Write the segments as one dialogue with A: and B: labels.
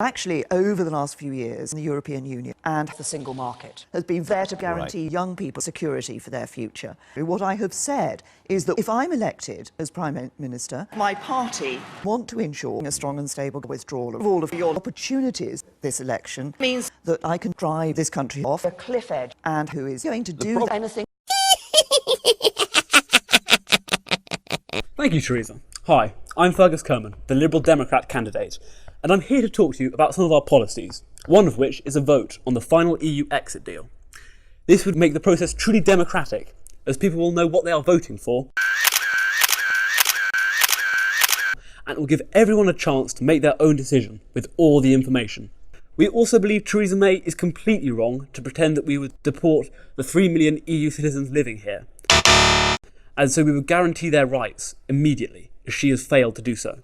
A: Actually, over the last few years, the European Union and the single market has been there to guarantee young people security for their future. What I have said is that if I'm elected as Prime Minister, my party want to ensure a strong and stable withdrawal of all of your opportunities. This election means that I can drive this country off a cliff edge, and who is going to do anything.
B: Thank you, Theresa. Hi, I'm Fergus Kerman, the Liberal Democrat candidate, and I'm here to talk to you about some of our policies, one of which is a vote on the final EU exit deal. This would make the process truly democratic, as people will know what they are voting for, and it will give everyone a chance to make their own decision with all the information. We also believe Theresa May is completely wrong to pretend that we would deport the 3 million EU citizens living here, and so we would guarantee their rights immediately, as she has failed to do so.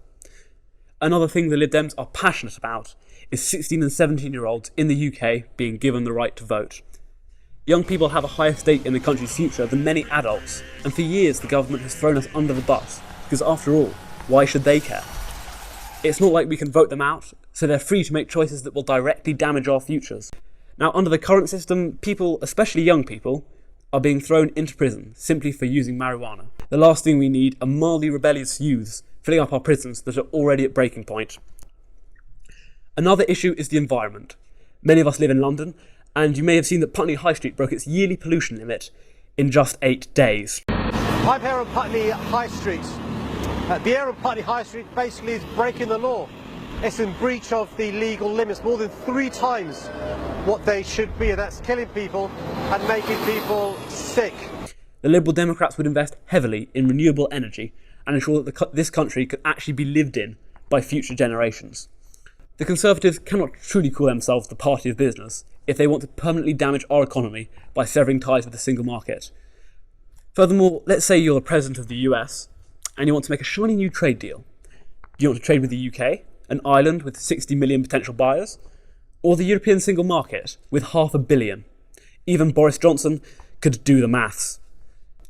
B: Another thing the Lib Dems are passionate about is 16 and 17-year-olds in the UK being given the right to vote. Young people have a higher stake in the country's future than many adults, and for years the government has thrown us under the bus, because after all, why should they care? It's not like we can vote them out, so they're free to make choices that will directly damage our futures. Now, under the current system, people, especially young people, are being thrown into prison simply for using marijuana. The last thing we need are mildly rebellious youths filling up our prisons that are already at breaking point. Another issue is the environment. Many of us live in London, and you may have seen that Putney High Street broke its yearly pollution limit in just 8 days.
C: I'm here on Putney High Street. The air on Putney High Street basically is breaking the law. It's in breach of the legal limits more than 3 times what they should be, and that's killing people and making people sick.
B: The Liberal Democrats would invest heavily in renewable energy and ensure that this country could actually be lived in by future generations. The Conservatives cannot truly call themselves the party of business if they want to permanently damage our economy by severing ties with the single market. Furthermore, let's say you're the president of the US and you want to make a shiny new trade deal. Do you want to trade with the UK, an island with 60 million potential buyers, or the European single market with 500 million? Even Boris Johnson could do the maths.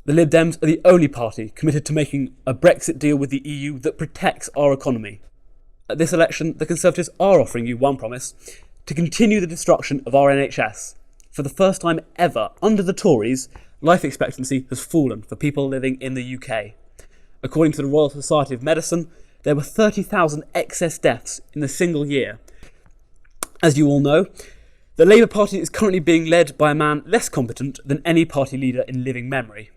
B: The Lib Dems are the only party committed to making a Brexit deal with the EU that protects our economy. At this election, the Conservatives are offering you one promise: to continue the destruction of our NHS. For the first time ever, under the Tories, life expectancy has fallen for people living in the UK. According to the Royal Society of Medicine, there were 30,000 excess deaths in a single year. As you all know, the Labour Party is currently being led by a man less competent than any party leader in living memory.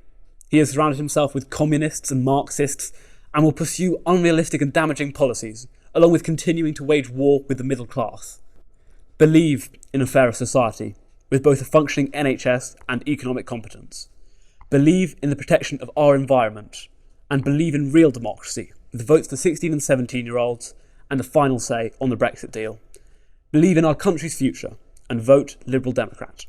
B: He has surrounded himself with communists and Marxists and will pursue unrealistic and damaging policies, along with continuing to wage war with the middle class. Believe in a fairer society, with both a functioning NHS and economic competence. Believe in the protection of our environment, and believe in real democracy, with votes for 16 and 17-year-olds and the final say on the Brexit deal. Believe in our country's future, and vote Liberal Democrat.